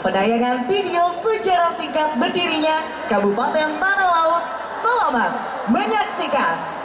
penayangan video sejarah singkat berdirinya Kabupaten Tanah Laut. Selamat menyaksikan.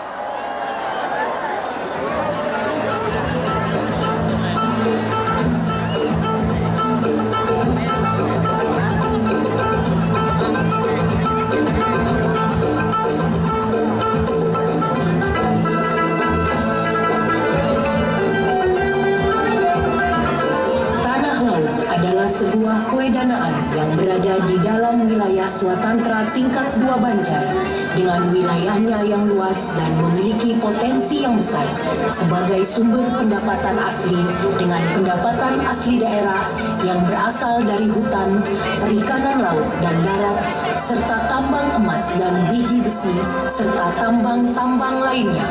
Adalah sebuah kewedanaan yang berada di dalam wilayah Swatantra tingkat 2 Banjar dengan wilayahnya yang luas dan memiliki potensi yang besar sebagai sumber pendapatan asli dengan pendapatan asli daerah yang berasal dari hutan, perikanan laut dan darat, serta tambang emas dan biji besi, serta tambang-tambang lainnya.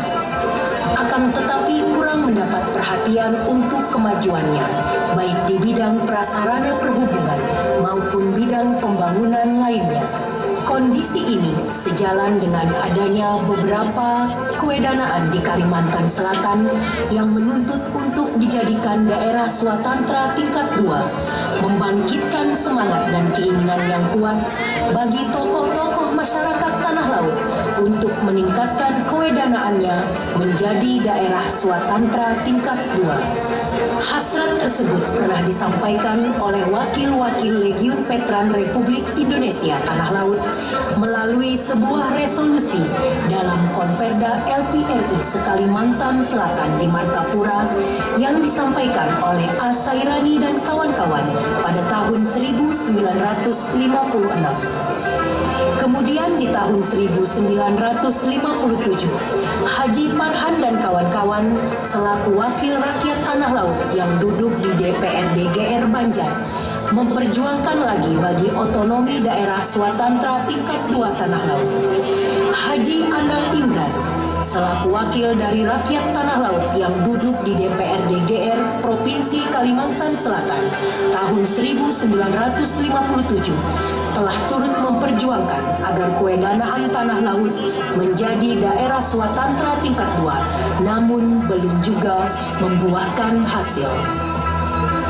Akan tetapi kurang mendapat perhatian untuk kemajuannya, baik di bidang prasarana perhubungan maupun bidang pembangunan lainnya. Kondisi ini sejalan dengan adanya beberapa kewedanaan di Kalimantan Selatan yang menuntut untuk dijadikan daerah Swatantra tingkat 2, membangkitkan semangat dan keinginan yang kuat bagi tokoh-tokoh masyarakat Tanah Laut untuk meningkatkan kewedanaannya menjadi daerah Swatantra tingkat 2. Hasrat tersebut pernah disampaikan oleh Wakil-Wakil Legiun Veteran Republik Indonesia Tanah Laut melalui sebuah resolusi dalam Konperda LPRI Sekalimantan Selatan di Martapura yang disampaikan oleh Asairani dan kawan-kawan pada tahun 1956. Kemudian di tahun 1957, Haji Farhan dan kawan-kawan selaku wakil rakyat Tanah Laut yang duduk di DPRD GR Banjar memperjuangkan lagi bagi otonomi daerah Swatantra tingkat 2 Tanah Laut. Haji Anang Imran selaku wakil dari rakyat Tanah Laut yang duduk di DPRD GR Provinsi Kalimantan Selatan tahun 1957 telah turut memperjuangkan agar kewedanaan Tanah Laut menjadi daerah Swatantra tingkat 2, namun belum juga membuahkan hasil.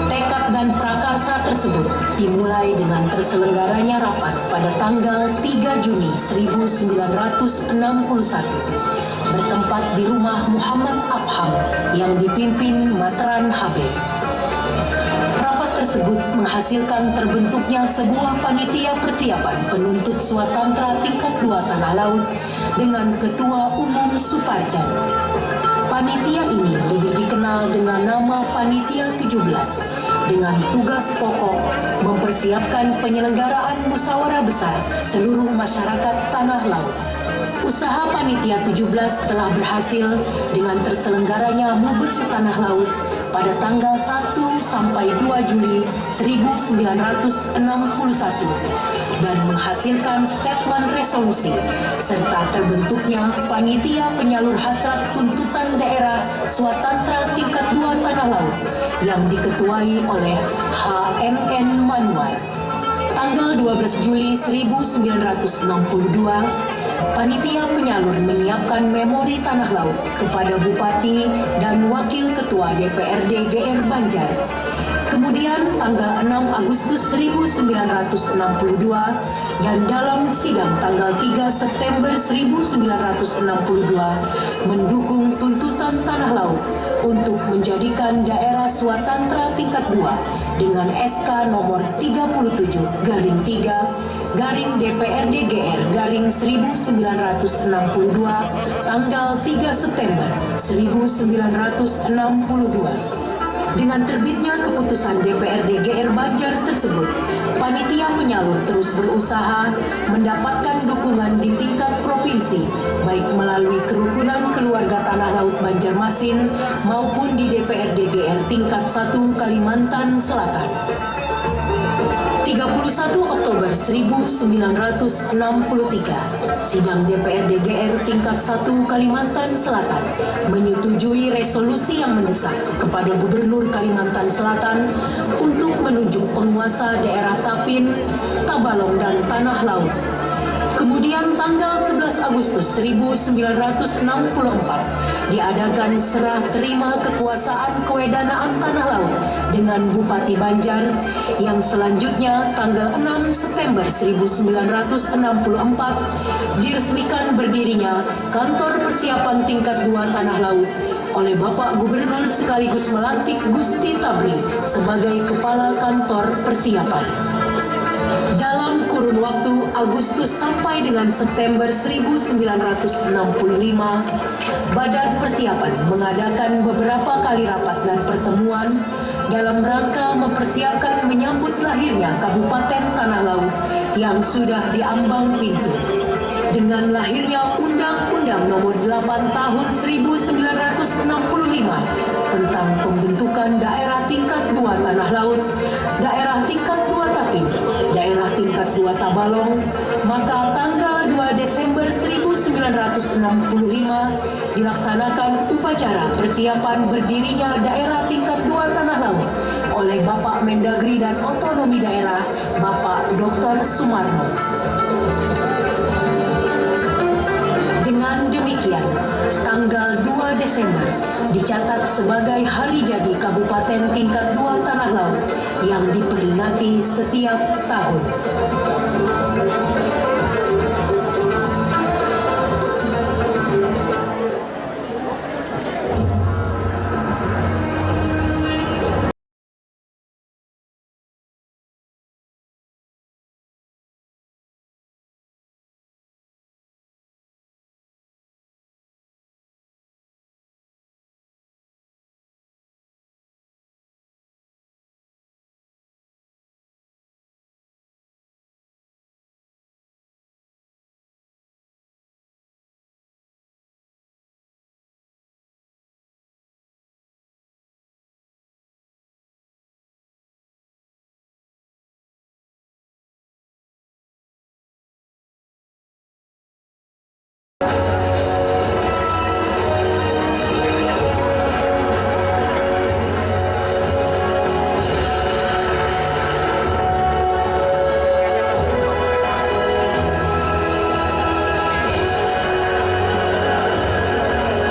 Tekad dan prakarsa tersebut dimulai dengan terselenggaranya rapat pada tanggal 3 Juni 1961 bertempat di rumah Muhammad Abham yang dipimpin Matran HB. Rapat tersebut menghasilkan terbentuknya sebuah panitia persiapan penuntut Swatantra tingkat 2 Tanah Laut dengan Ketua Umum Suparjan. Panitia ini lebih dikenal dengan nama Panitia 17 dengan tugas pokok mempersiapkan penyelenggaraan musyawarah besar seluruh masyarakat Tanah Laut. Usaha Panitia 17 telah berhasil dengan terselenggaranya Mubes Tanah Laut pada tanggal 1 sampai 2 Juli 1961 dan menghasilkan statement resolusi serta terbentuknya Panitia Penyalur Hasrat Tuntutan Daerah Swatantra tingkat 2 Tanah Laut yang diketuai oleh HMN Manwar. Tanggal 12 Juli 1962, Panitia Penyalur menyiapkan memori Tanah Laut kepada Bupati dan Wakil Ketua DPRD GR Banjar. Kemudian tanggal 6 Agustus 1962 dan dalam sidang tanggal 3 September 1962 mendukung tuntutan Tanah Laut untuk menjadikan daerah Swatantra tingkat 2 dengan SK nomor 37 garing 3 garing DPRD GR garing 1962 tanggal 3 September 1962. Dengan terbitnya keputusan DPRD GR Banjar tersebut, panitia penyalur terus berusaha mendapatkan dukungan di tingkat provinsi, baik melalui kerukunan keluarga Tanah Laut Banjarmasin maupun di DPRD GR tingkat 1 Kalimantan Selatan. 31 Oktober 1963, sidang DPRD GR tingkat 1 Kalimantan Selatan menyetujui resolusi yang mendesak kepada Gubernur Kalimantan Selatan untuk menunjuk penguasa daerah Tapin, Tabalong, dan Tanah Laut. Kemudian tanggal 11 Agustus 1964 diadakan serah terima kekuasaan kewedanaan tanah laut dengan Bupati Banjar, yang selanjutnya tanggal 6 September 1964 diresmikan berdirinya Kantor Persiapan Tingkat 2 Tanah Laut oleh Bapak Gubernur sekaligus melantik Gusti Tabli sebagai Kepala Kantor Persiapan. Dalam kurun waktu Agustus sampai dengan September 1965, Badan Persiapan mengadakan beberapa kali rapat dan pertemuan dalam rangka mempersiapkan menyambut lahirnya Kabupaten Tanah Laut yang sudah diambang pintu. Dengan lahirnya Undang-Undang Nomor 8 Tahun 1965 tentang pembentukan daerah tingkat 2 Tanah Laut, daerah tingkat 2 Tapin, daerah tingkat 2 Tabalong, maka tanggal 2 Desember 1965 dilaksanakan upacara persiapan berdirinya daerah tingkat 2 Tanah Laut oleh Bapak Mendagri dan Otonomi Daerah, Bapak Dr. Sumarno. Dengan demikian, tanggal 2 Desember dicatat sebagai hari jadi Kabupaten Tingkat 2 Tanah Laut yang diperingati setiap tahun.